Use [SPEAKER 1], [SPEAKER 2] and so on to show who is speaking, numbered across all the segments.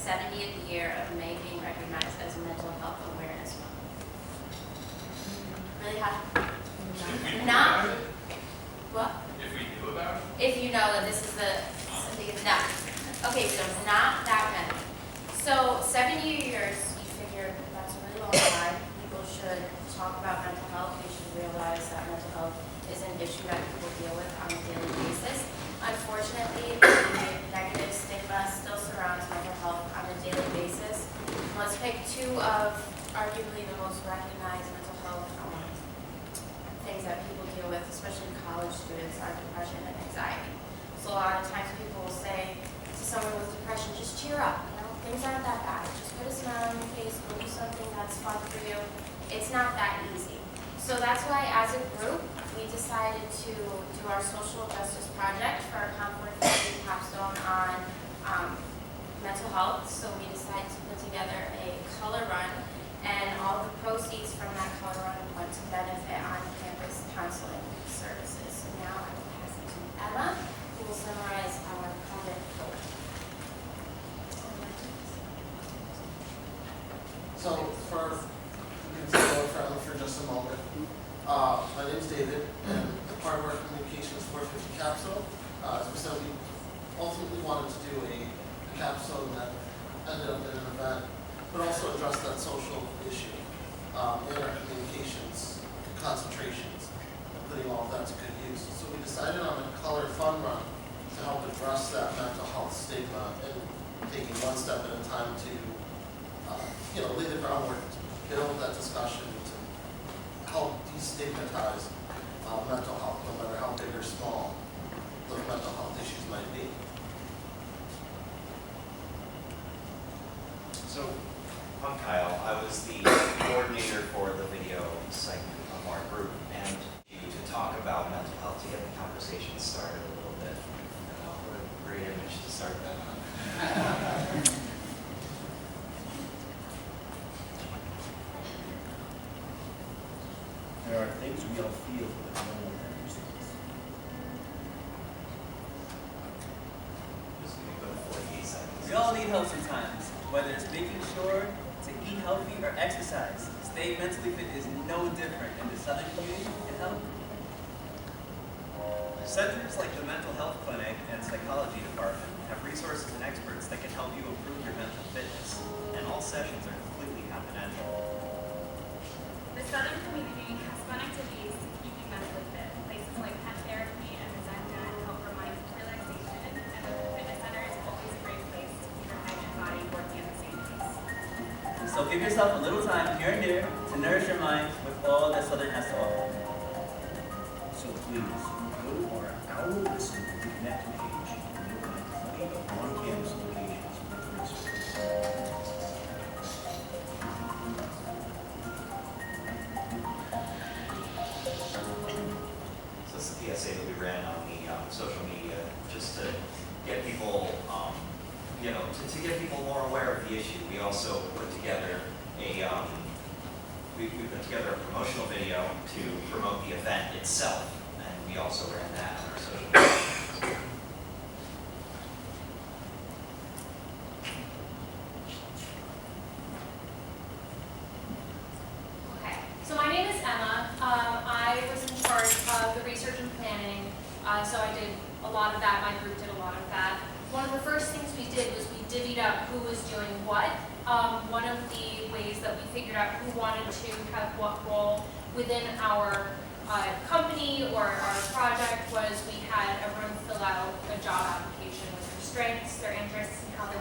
[SPEAKER 1] 70th year of May being recognized as Mental Health Awareness Month. Really happy. Not what?
[SPEAKER 2] If we knew about it?
[SPEAKER 1] If you know that this is the no. Okay, so not that many. So 70 years, you figure that's a really long time. People should talk about mental health. They should realize that mental health is an issue that people deal with on a daily basis. Unfortunately, the negative stigma still surrounds mental health on a daily basis. Let's pick two of arguably the most recognized mental health things that people deal with, especially college students, are depression and anxiety. So a lot of times people will say to someone with depression, just cheer up, things aren't that bad. Just put a smile on your face, go do something that's fun for you. It's not that easy. So that's why as a group, we decided to do our social justice project for our Concord capstone on mental health. So we decided to put together a color run, and all the proceeds from that color run went to benefit on-campus counseling services. So now I will pass it to Emma, who will summarize our comment forward.
[SPEAKER 3] So we can take over for Emma for just a moment. My name is David, and the part of our communications 450 capsule, as we said, we ultimately wanted to do a capsule that ended up in an event, but also address that social issue in our communications concentrations, putting all of that to good use. So we decided on a color fun run to help address that mental health stigma and taking one step at a time to lay the groundwork to build that discussion to help destigmatize mental health, no matter how big or small those mental health issues might be.
[SPEAKER 4] So, I'm Kyle. I was the coordinator for the video segment of our group, and to talk about mental health, to get the conversation started a little bit. What a great image to start that on.
[SPEAKER 5] There are things we all feel but no one understands.
[SPEAKER 4] Just gonna go 48 seconds.
[SPEAKER 6] We all need help sometimes, whether it's making sure to eat healthy or exercise. Staying mentally fit is no different, and the Southern community can help.
[SPEAKER 7] Centers like the Mental Health Clinic and Psychology Department have resources and experts that can help you improve your mental fitness, and all sessions are completely confidential.
[SPEAKER 8] The Southern community has fun activities to keep you mentally fit. Places like pet therapy and the Zen Den help remind relaxation, and the fitness center is always a great place to keep your head and body working at the same pace.
[SPEAKER 6] So give yourself a little time here and there to nourish your mind with all that Southern has to offer.
[SPEAKER 5] So please, go to our Listen to Connect page and you'll find plenty of on-campus locations with resources.
[SPEAKER 4] So this is the PSA that we ran on the social media, just to get people, to get people more aware of the issue. We also put together we put together a promotional video to promote the event itself, and we also ran that on our social media.
[SPEAKER 9] Okay, so my name is Emma. I was in charge of the research and planning, so I did a lot of that. My group did a lot of that. One of the first things we did was we divvied up who was doing what. One of the ways that we figured out who wanted to have what role within our company or our project was we had everyone fill out a job application with their strengths, their interests, and how they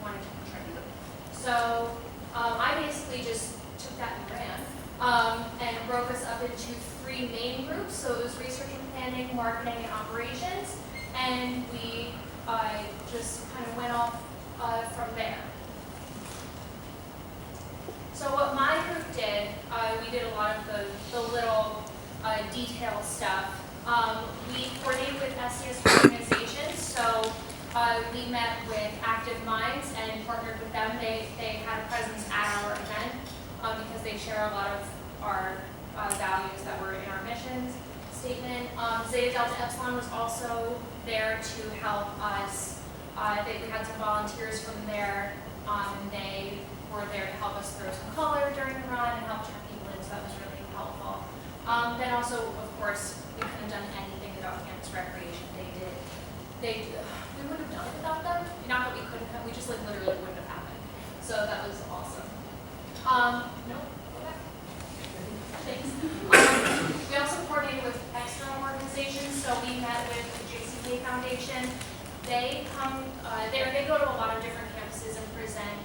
[SPEAKER 9] wanted to contribute. So I basically just took that and ran and broke us up into three main groups. So it was research and planning, marketing, and operations, and we just kind of went off from there. So what my group did, we did a lot of the little detailed stuff. We coordinated with SCS organizations, so we met with Active Minds and partnered with them. They had a presence at our event because they share a lot of our values that were in our missions statement. Zeta Delta Epsilon was also there to help us. We had some volunteers from their and they were there to help us throw some color during the run and help turn people in, so that was really helpful. Then also, of course, we couldn't have done anything without campus recreation. We wouldn't have done it without them. Not that we couldn't have, we just like literally wouldn't have happened. So that was awesome. No, go back. Thanks. We also coordinated with external organizations, so we met with the JCK Foundation. They come, they go to a lot of different campuses and present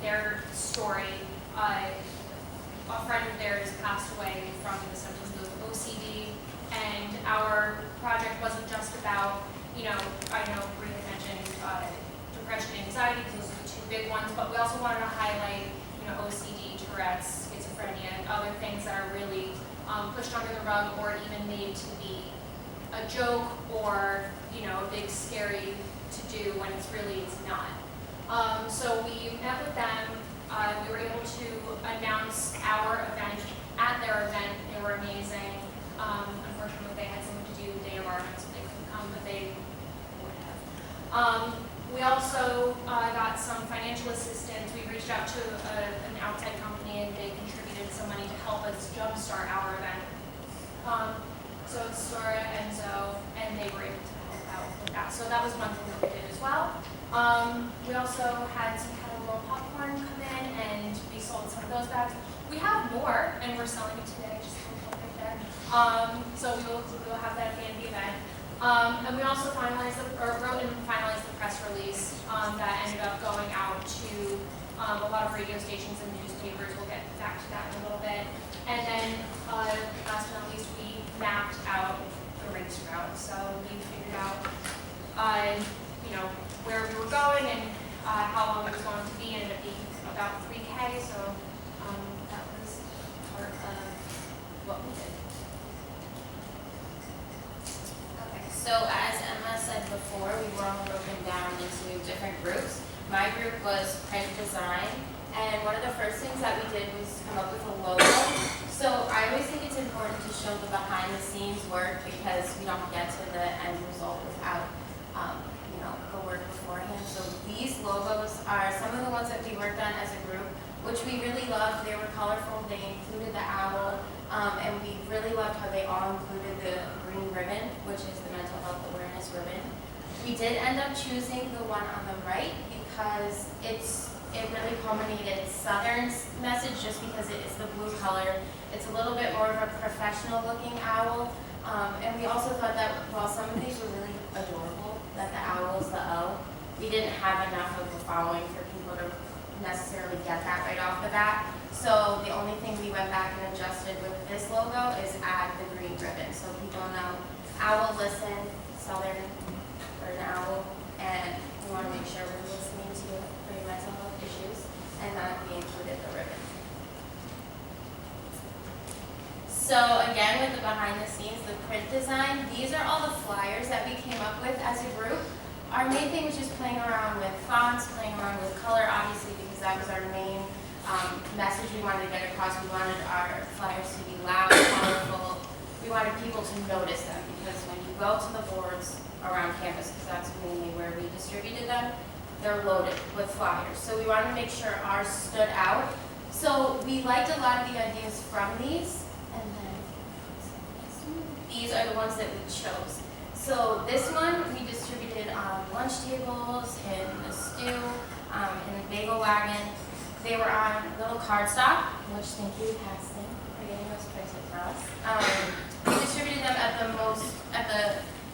[SPEAKER 9] their story. A friend of theirs passed away from the symptoms of OCD, and our project wasn't just about, I know Bree had mentioned depression and anxiety, because those are the two big ones, but we also wanted to highlight, OCD, Tourette's, schizophrenia, and other things that are really pushed under the rug or even made to be a joke or, a big scary to do when it's not. So we met with them. We were able to announce our event at their event. They were amazing. Unfortunately, they had something to do the day of our event, so they couldn't come, but they would have. We also got some financial assistance. We reached out to an outside company, and they contributed some money to help us jumpstart our event. So it's Sora, Enzo, and they were able to help out with that. So that was one thing that we did as well. We also had some Kettle Roll popcorn come in, and we sold some of those bags. We have more, and we're selling it today, just right there. So we will have that at the end of the event. And we also wrote and finalized the press release that ended up going out to a lot of radio stations and newspapers. We'll get back to that in a little bit. And then, last but not least, we mapped out the race route. So we figured out, where we were going and how long it was going to be, and it'd be about 3K. So that was part of what we did.
[SPEAKER 1] Okay, so as Emma said before, we were all broken down into different groups. My group was print design, and one of the first things that we did was come up with a logo. So I always think it's important to show the behind the scenes work, because we don't get to the end result without the work beforehand. So these logos are some of the ones that we worked on as a group, which we really loved. They were colorful. They included the owl, and we really loved how they all included the green ribbon, which is the mental health awareness ribbon. We did end up choosing the one on the right because it really culminated Southern's message, just because it is the blue color. It's a little bit more of a professional looking owl. And we also thought that while some of these were really adorable, that the owl is the O, we didn't have enough of a following for people to necessarily get that right off the bat. So the only thing we went back and adjusted with this logo is add the green ribbon. So people know owl listen, Southern, or an owl, and we want to make sure we're listening to for your mental health issues, and that we included the ribbon. So again, with the behind the scenes, the print design, these are all the flyers that we came up with as a group. Our main thing was just playing around with fonts, playing around with color, obviously, because that was our main message we wanted to get across. We wanted our flyers to be loud, colorful. We wanted people to notice them, because when you go to the boards around campus, because that's mainly where we distributed them, they're loaded with flyers. So we wanted to make sure ours stood out. So we liked a lot of the ideas from these. And then these are the ones that we chose. So this one we distributed on lunch tables, in the stew, in the bagel wagon. They were on little cardstock, which thank you, Paxton, for getting those printed for us. We distributed them at the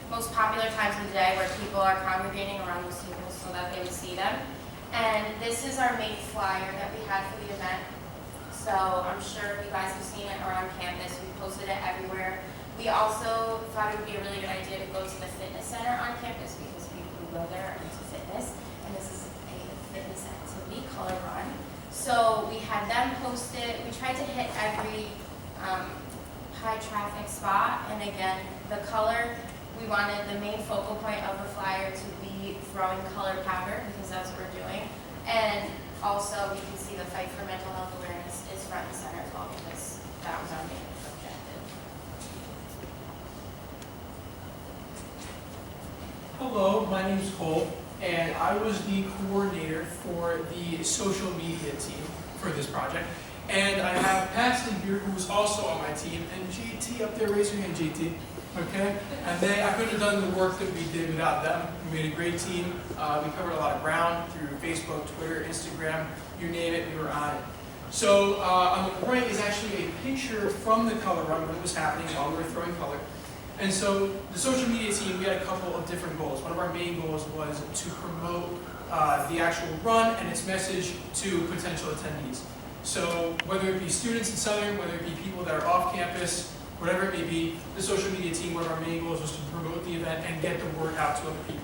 [SPEAKER 1] most popular times of the day where people are congregating around those tables so that they would see them. And this is our main flyer that we had for the event. So I'm sure you guys have seen it around campus. We posted it everywhere. We also thought it would be a really good idea to go to the fitness center on campus, because people who go there are into fitness, and this is a fitness activity, Color Run. So we had them post it. We tried to hit every high traffic spot, and again, the color, we wanted the main focal point of the flyer to be throwing colored powder, because that's what we're doing. And also, we can see the fight for mental health awareness is front and center as well, because that was our main objective.
[SPEAKER 2] Hello, my name is Cole, and I was the coordinator for the social media team for this project. And I have Paxton here, who was also on my team, and JT up there, raise your hand, JT. Okay? And I couldn't have done the work that we did without them. We made a great team. We covered a lot of ground through Facebook, Twitter, Instagram, you name it, we were on it. So on the right is actually a picture from the color run when it was happening while we were throwing color. And so the social media team, we had a couple of different goals. One of our main goals was to promote the actual run and its message to potential attendees. So whether it be students in Southern, whether it be people that are off campus, whatever it may be, the social media team, one of our main goals was to promote the event and get the word out to other people.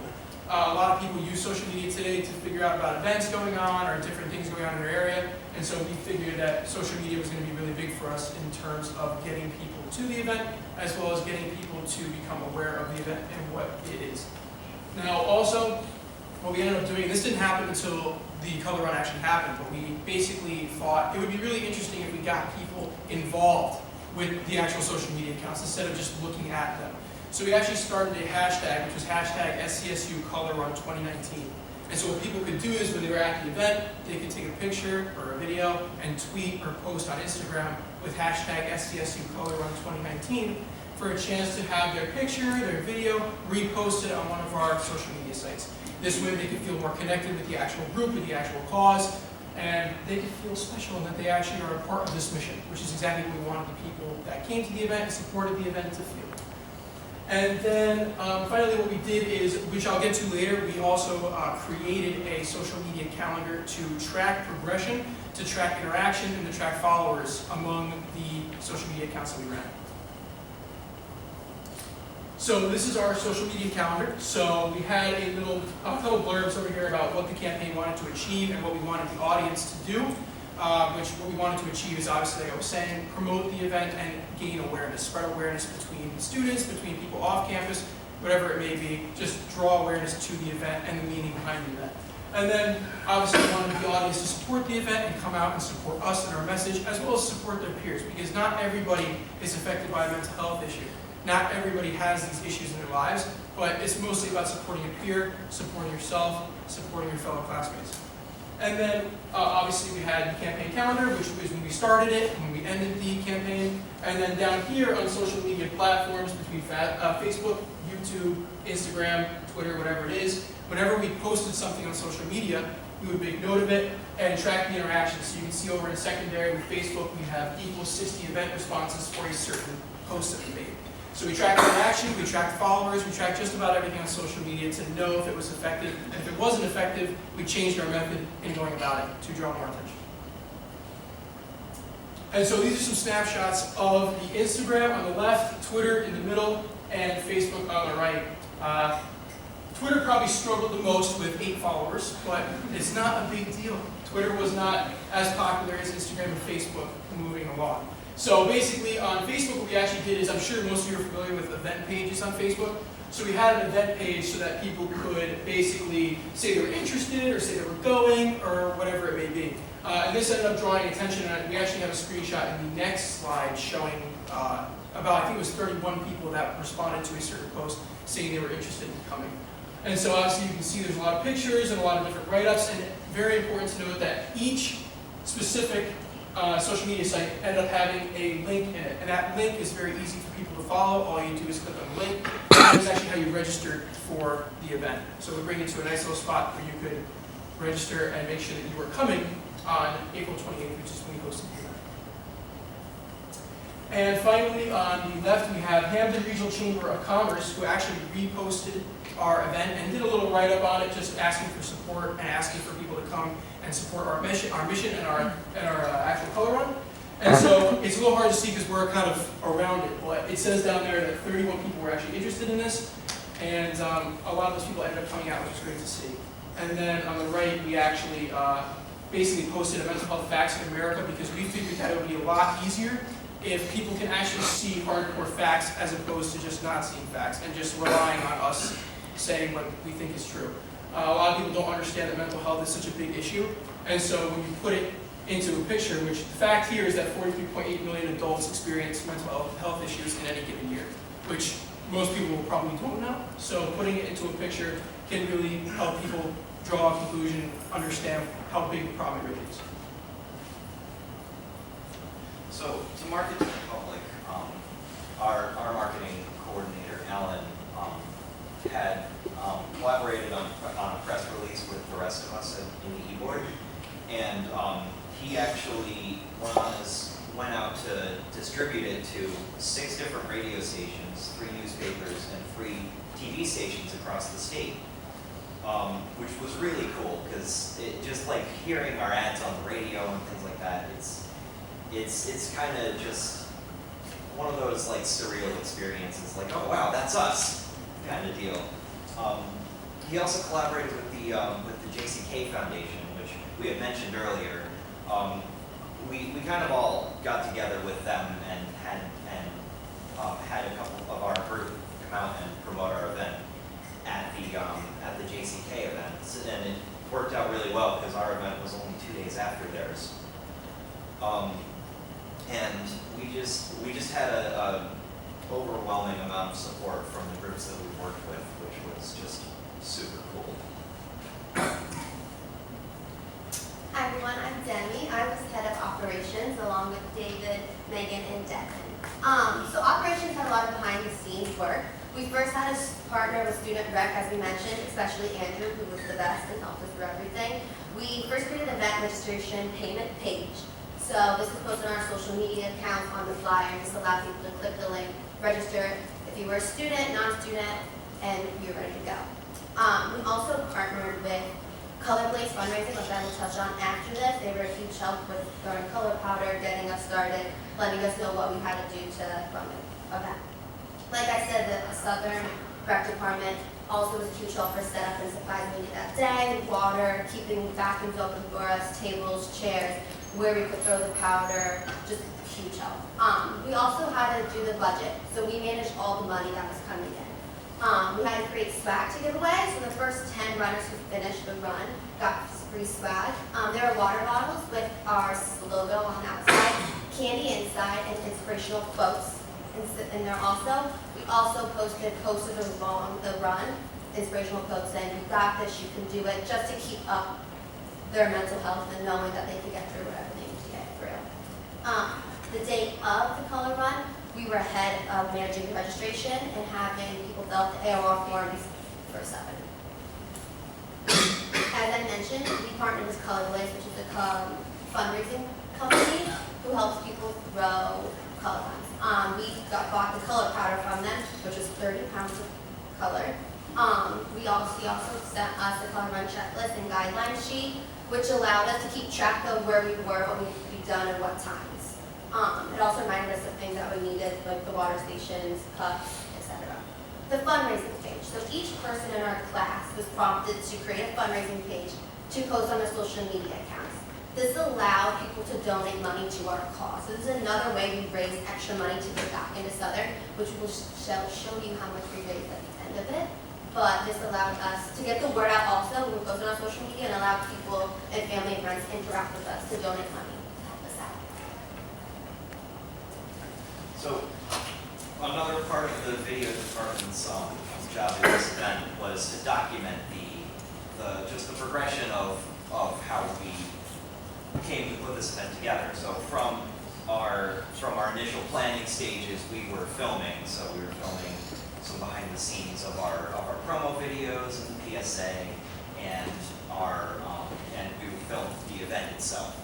[SPEAKER 2] A lot of people use social media today to figure out about events going on or different things going on in their area. And so we figured that social media was going to be really big for us in terms of getting people to the event, as well as getting people to become aware of the event and what it is. Now also, what we ended up doing, this didn't happen until the color run actually happened, but we basically thought it would be really interesting if we got people involved with the actual social media accounts instead of just looking at them. So we actually started a hashtag, which was hashtag SCSU Color Run 2019. And so what people could do is when they were at the event, they could take a picture or a video and tweet or post on Instagram with hashtag SCSU Color Run 2019 for a chance to have their picture, their video reposted on one of our social media sites. This way they could feel more connected with the actual group, with the actual cause, and they could feel special and that they actually are a part of this mission, which is exactly what we wanted the people that came to the event and supported the event to feel. And then finally what we did is, which I'll get to later, we also created a social media calendar to track progression, to track interaction, and to track followers among the social media accounts that we ran. So this is our social media calendar. So we had a couple blurbs over here about what the campaign wanted to achieve and what we wanted the audience to do. Which what we wanted to achieve is obviously, like I was saying, promote the event and gain awareness, spread awareness between students, between people off campus, whatever it may be, just draw awareness to the event and the meaning behind the event. And then obviously we wanted the audience to support the event and come out and support us and our message, as well as support their peers, because not everybody is affected by a mental health issue. Not everybody has these issues in their lives, but it's mostly about supporting your peer, supporting yourself, supporting your fellow classmates. And then obviously we had the campaign calendar, which was when we started it, when we ended the campaign. And then down here on social media platforms between Facebook, YouTube, Instagram, Twitter, whatever it is, whenever we posted something on social media, we would make note of it and track the interactions. So you can see over in secondary with Facebook, we have equals 60 event responses for a certain post that we made. So we tracked interaction, we tracked followers, we tracked just about everything on social media to know if it was effective. And if it wasn't effective, we changed our method in going about it to draw more attention. And so these are some snapshots of the Instagram on the left, Twitter in the middle, and Facebook on the right. Twitter probably struggled the most with 8 followers, but it's not a big deal. Twitter was not as popular as Instagram and Facebook moving along. So basically on Facebook what we actually did is, I'm sure most of you are familiar with event pages on Facebook. So we had an event page so that people could basically say they were interested or say they were going or whatever it may be. And this ended up drawing attention, and we actually have a screenshot in the next slide showing about, I think it was 31 people that responded to a certain post saying they were interested in coming. And so obviously you can see there's a lot of pictures and a lot of different write-ups, and very important to note that each specific social media site ended up having a link in it. And that link is very easy for people to follow. All you do is click on the link. That is actually how you registered for the event. So it'll bring you to a nice little spot where you could register and make sure that you were coming on April 28th, which is when we hosted the event. And finally, on the left, we have Hamden Regional Chamber of Commerce, who actually reposted our event and did a little write-up on it, just asking for support and asking for people to come and support our mission and our actual color run. And so it's a little hard to see because we're kind of around it, but it says down there that 31 people were actually interested in this, and a lot of those people ended up coming out, which is great to see. And then on the right, we actually basically posted a mental health facts in America because we figured that it would be a lot easier if people can actually see hardcore facts as opposed to just not seeing facts and just relying on us saying what we think is true. A lot of people don't understand that mental health is such a big issue, and so when you put it into a picture, which the fact here is that 43.8 million adults experience mental health issues in any given year, which most people probably don't know. So putting it into a picture can really help people draw a conclusion, understand how big the problem really is.
[SPEAKER 4] So to market to the public, our marketing coordinator, Alan, had collaborated on a press release with the rest of us in the e-board. And he actually went out to distribute it to 6 different radio stations, 3 newspapers, and 3 TV stations across the state. Which was really cool, because it just like hearing our ads on the radio and things like that, it's kind of just one of those like surreal experiences, like, oh wow, that's us kind of deal. He also collaborated with the JCK Foundation, which we had mentioned earlier. We kind of all got together with them and had a couple of our group come out and promote our event at the JCK event, and it worked out really well because our event was only 2 days after theirs. And we just had a overwhelming amount of support from the groups that we worked with, which was just super cool.
[SPEAKER 10] Hi everyone, I'm Demi. I was head of operations along with David, Megan, and Devin. So operations had a lot of behind the scenes work. We first had to partner with Student Rec, as we mentioned, especially Andrew, who was the best and helped us through everything. We first created an event registration payment page. So this was posted on our social media accounts on the flyer, and this allowed people to click the link, register if you were a student, non-student, and you're ready to go. We also partnered with Color Blaze Fundraising, which I will touch on after this. They were a huge help with throwing color powder, getting us started, letting us know what we had to do to run the event. Like I said, the Southern Rec Department also was a huge help for setup and supplies we needed that day, water, keeping bathrooms open for us, tables, chairs, where we could throw the powder, just huge help. We also had to do the budget, so we managed all the money that was coming in. We had to create swag to give away, so the first 10 runners who finished the run got free swag. There are water bottles with our logo on the outside, candy inside, and inspirational quotes in there also. We also posted posters along the run, inspirational quotes saying, "You got this, you can do it," just to keep up their mental health and knowing that they can get through whatever they need to get through. The day of the color run, we were ahead of managing the registration and having people fill out the AOR forms for 7. As I mentioned, we partnered with Color Blaze, which is a fundraising company who helps people throw color runs. We bought the color powder from them, which was 30 pounds of color. He also sent us a color run checklist and guideline sheet, which allowed us to keep track of where we were, what we needed to be done, and what times. It also reminded us of things that we needed, like the water stations, cups, etc. The fundraising page. So each person in our class was prompted to create a fundraising page to post on their social media accounts. This allowed people to donate money to our cause. So this is another way we raise extra money to give back into Southern, which will show you how much we raised at the end of it. But this allowed us to get the word out also. We posted on social media and allowed people and family and friends to interact with us to donate money to help us out.
[SPEAKER 4] So another part of the video department's job in this event was to document just the progression of how we came to put this event together. So from our initial planning stages, we were filming. So we were filming some behind the scenes of our promo videos and the PSA, and we filmed the event itself.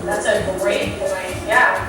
[SPEAKER 11] That's a great point, yeah.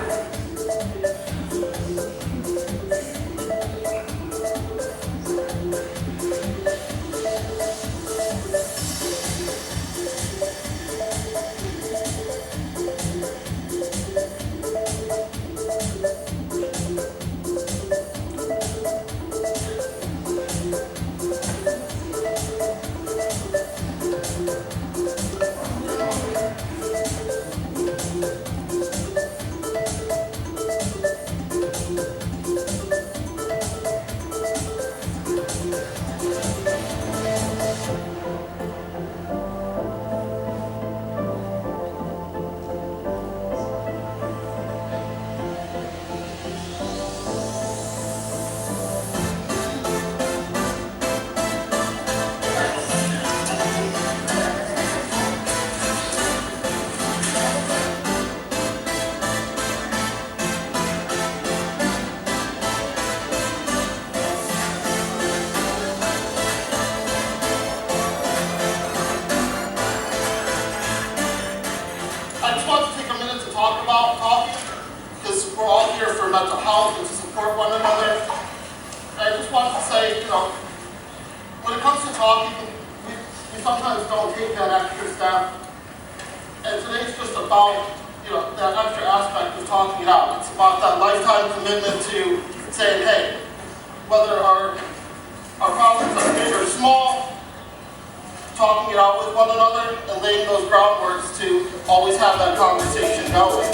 [SPEAKER 3] mental health and to support one another. And I just wanted to say, when it comes to talking, we sometimes don't take that extra step. And today's just about, that extra aspect of talking it out. It's about that lifetime commitment to saying, hey, whether our problems are big or small, talking it out with one another and laying those groundworks to always have that conversation going.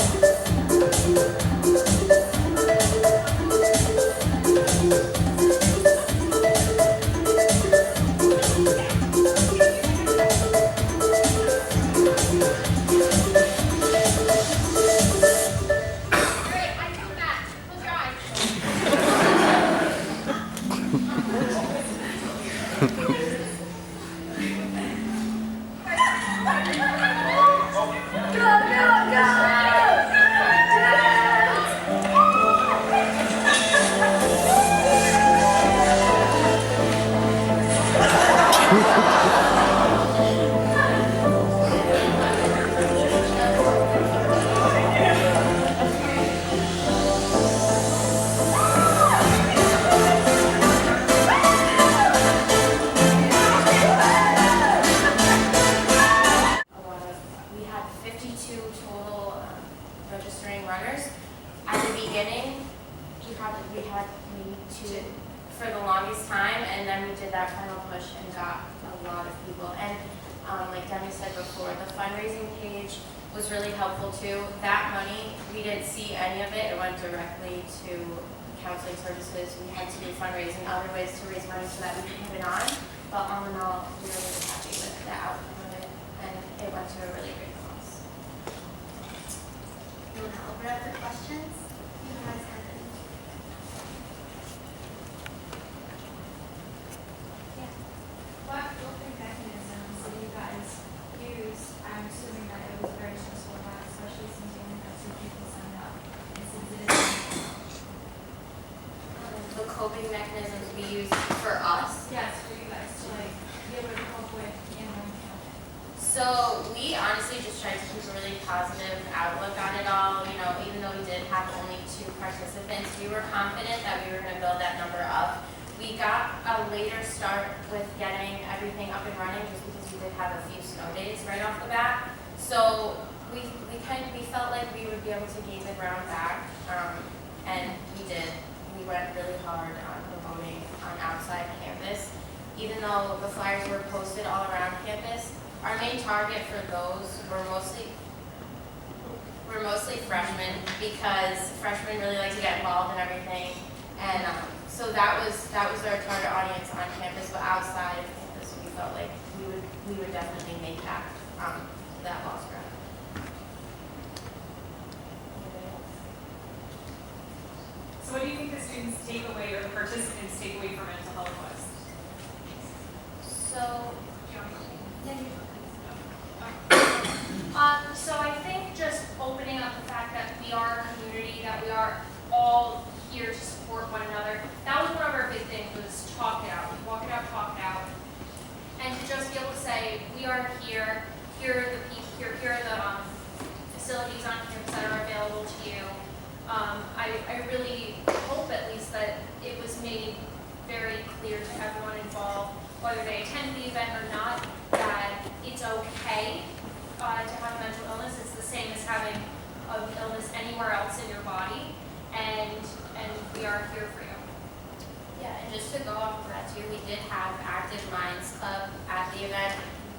[SPEAKER 1] We had 52 total registering runners. At the beginning, we had maybe 2 for the longest time, and then we did that final push and got a lot of people. And like Demi said before, the fundraising page was really helpful too. That money, we didn't see any of it. It went directly to counseling services. We had to do fundraising, other ways to raise money so that we could put it on. But all in all, we were really happy with the outcome of it, and it went to a really great cause.
[SPEAKER 10] You want to open it up for questions? You guys have any?
[SPEAKER 12] What coping mechanisms did you guys use? I'm assuming that it was a very stressful time, especially since you only had 2 people signed up. And since it is
[SPEAKER 1] The coping mechanisms we use for us.
[SPEAKER 12] yes, for you guys to be able to cope with handling it.
[SPEAKER 1] So we honestly just tried to keep a really positive outlook on it all. Even though we did have only 2 participants, we were confident that we were going to build that number up. We got a later start with getting everything up and running just because we did have a few snow days right off the bat. So we felt like we would be able to gain the ground back, and we did. We went really hard on promoting on outside campus. Even though the flyers were posted all around campus, our main target for those were mostly freshmen, because freshmen really like to get involved in everything. And so that was our target audience on campus, but outside of campus, we felt like we would definitely make that lost ground.
[SPEAKER 8] So what do you think the students take away, or the participants take away from Mental Health West?
[SPEAKER 1] So,
[SPEAKER 9] So I think just opening up the fact that we are a community, that we are all here to support one another. That was one of our big things, was talk it out, walk it out, talk it out. And to just be able to say, we are here, here are the people, here are the facilities on campus that are available to you. I really hope at least that it was made very clear to everyone involved, whether they attend the event or not, that it's okay to have a mental illness. It's the same as having an illness anywhere else in your body, and we are here for you.
[SPEAKER 1] yeah, and just to go off of that too, we did have Active Minds Club at the event,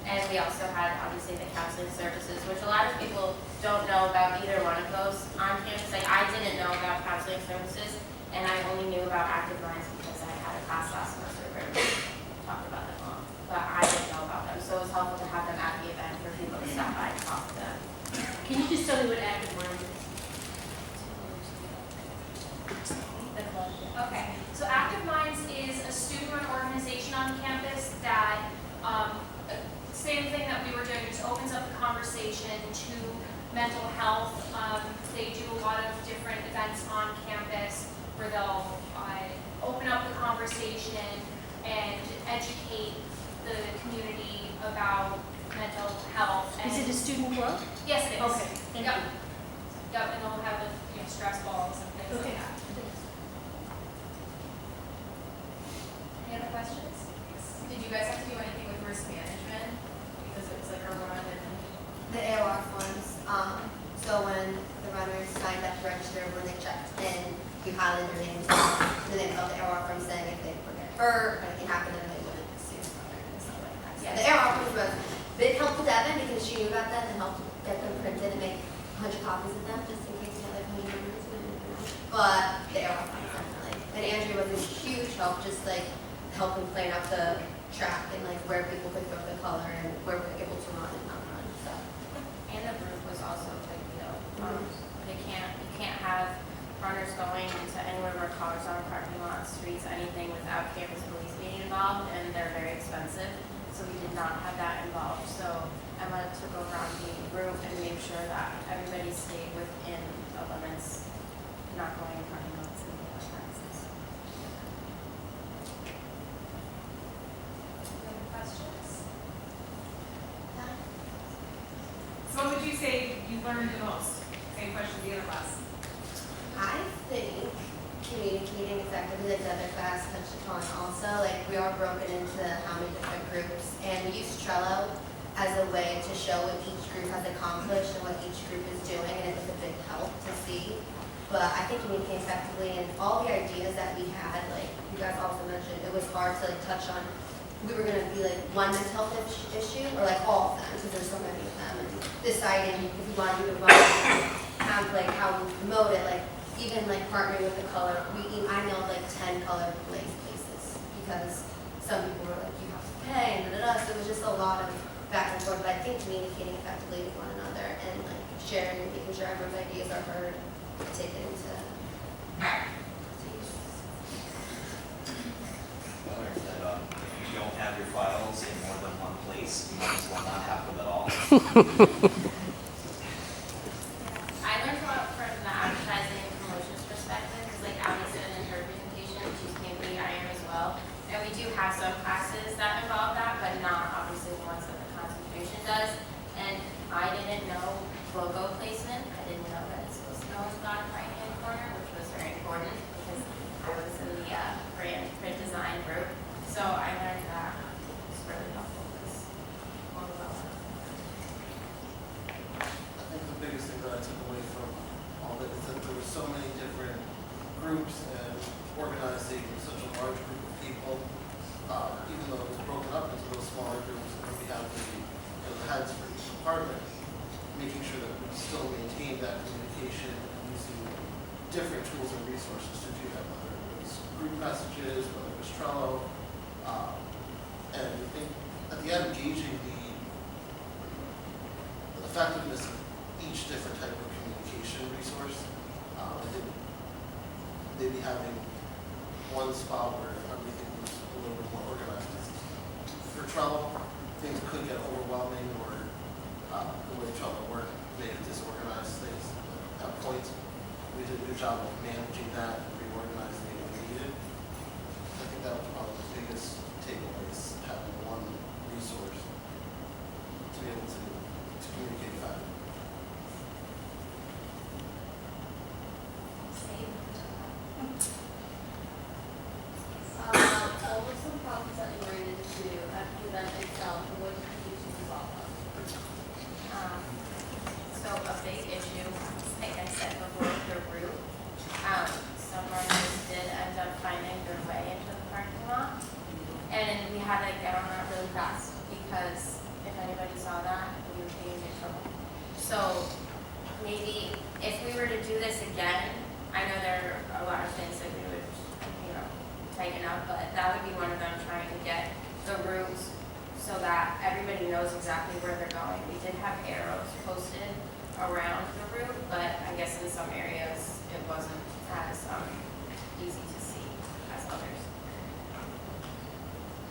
[SPEAKER 1] and we also had obviously the counseling services, which a lot of people don't know about either one of those on campus. Like, I didn't know about counseling services, and I only knew about Active Minds because I had a class last semester where we talked about them all. But I didn't know about them, so it was helpful to have them at the event for people to stop by and talk to them.
[SPEAKER 11] Can you just tell me what Active Minds is?
[SPEAKER 9] Okay, so Active Minds is a student-run organization on campus that, same thing that we were doing, just opens up the conversation to mental health. They do a lot of different events on campus where they'll open up the conversation and educate the community about mental health.
[SPEAKER 11] Is it a student club?
[SPEAKER 9] Yes, it is.
[SPEAKER 11] Okay, thank
[SPEAKER 9] Yep.
[SPEAKER 11] you.
[SPEAKER 9] Yep, and they'll have stress balls and things
[SPEAKER 11] Okay.
[SPEAKER 9] like that.
[SPEAKER 10] the runners signed up to register when they checked in. You highlighted their names, and then filled the arrow from saying if they were getting hurt or anything happened, then they wouldn't sue the runner and stuff like that. So the arrow was a big help to Devin because she knew about that and helped get them printed and make 100 copies of them just in case the other community members didn't know. But the arrow definitely. And Andrew was a huge help, just like helping plan out the track and like where people could throw the color and where we were able to run and not run. So
[SPEAKER 1] And the group was also a big deal. You can't have runners going into anywhere where cars on parking lots, streets, anything without campus police being involved, and they're very expensive. So we did not have that involved. So Emma took over on being a group and made sure that everybody stayed within the limits, not going in parking lots and other places.
[SPEAKER 8] Any other questions?
[SPEAKER 13] So what would you say you learned the most? Same question the other class.
[SPEAKER 10] I think communicating effectively, like the other class touched upon also, like we are broken into how many different groups, and we use Trello as a way to show what each group has accomplished and what each group is doing, and it was a big help to see. But I think communicating effectively and all the ideas that we had, like you guys also mentioned, it was hard to like touch on. We were gonna be like one mental health issue or like all of them, because there's so many of them, and deciding if we wanted to run, like how we promote it, like even like partnering with the color. I know like 10 color places because some people were like, you have to pay and So it was just a lot of back and forth, but I think communicating effectively with one another and like sharing, making sure everyone's ideas are heard, taken into use.
[SPEAKER 4] I learned that if you don't have your files in more than one place, you might as well not have them at all.
[SPEAKER 1] I learned a lot from the advertising and promotions perspective, because like Abby said in her presentation, she's maybe I am as well. And we do have some classes that involve that, but not obviously the ones that the concentration does. And I didn't know logo placement. I didn't know that it's supposed to go in the bottom right-hand corner, which was very important because I was in the brand print design group. So I learned that it's really helpful because
[SPEAKER 3] I think the biggest thing that I took away from all of it is that there were so many different groups and organizing such a large group of people, even though it was broken up into those smaller groups, and we have the heads for each department, making sure that we still maintain that communication and using different tools and resources to do that, whether it was group messages, whether it was Trello, and I think at the end, gauging the effectiveness of each different type of communication resource. I think maybe having one spot where everything was a little bit more organized. For Trello, things could get overwhelming, or the way Trello worked made it disorganized things at points. We did a good job of managing that and reorganizing it when needed. I think that was probably the biggest takeaway, is having one resource to be able to communicate effectively.
[SPEAKER 10] What were some problems that you ran into at the event itself, and what did you do to resolve them?
[SPEAKER 1] So a big issue, like I said before, the route. Some runners did end up finding their way into the parking lot. And we had to get on that really fast because if anybody saw that, we would be in big trouble. So maybe if we were to do this again, I know there are a lot of things that we would, tighten up, but that would be one of them, trying to get the routes so that everybody knows exactly where they're going. We did have arrows posted around the route, but I guess in some areas it wasn't as easy to see as others.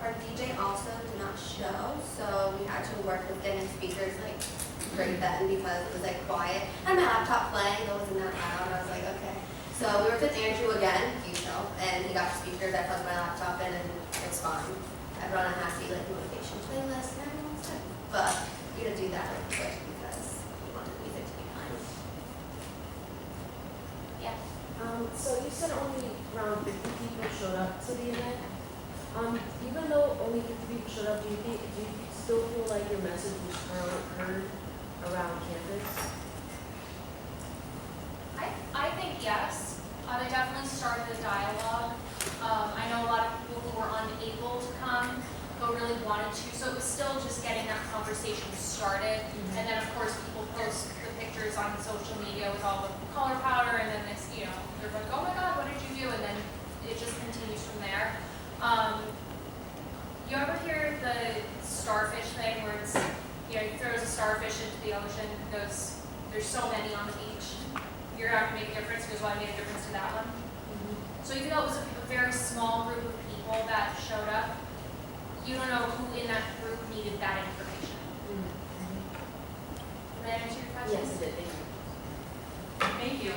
[SPEAKER 10] Our DJ also did not show, so we had to work with getting speakers like great then because it was like quiet. I had my laptop playing, it wasn't that loud. I was like, okay. So we worked with Andrew again, huge help, and he got the speakers. I plugged my laptop in, and it's fine. I run a happy like motivation playlist, and everyone's good. But you gotta do that really quick because you want the music to be playing.
[SPEAKER 1] Yeah.
[SPEAKER 11] So you said only around 50 people showed up to the event. Even though only 50 people showed up, do you still feel like your message was heard around campus?
[SPEAKER 9] conversation started. And then, of course, people post the pictures on social media with all the color powder, and then this, you know, they're like, oh my God, what did you do? And then it just continues from there. You ever hear the starfish thing where it's, you know, you throw a starfish into the ocean, there's so many on the beach. You're not gonna make a difference, because well, I made a difference to that one. So even though it was a very small group of people that showed up, you don't know who in that group needed that information. Did that answer your question?
[SPEAKER 11] Yes, it did, thank you.
[SPEAKER 13] Thank you.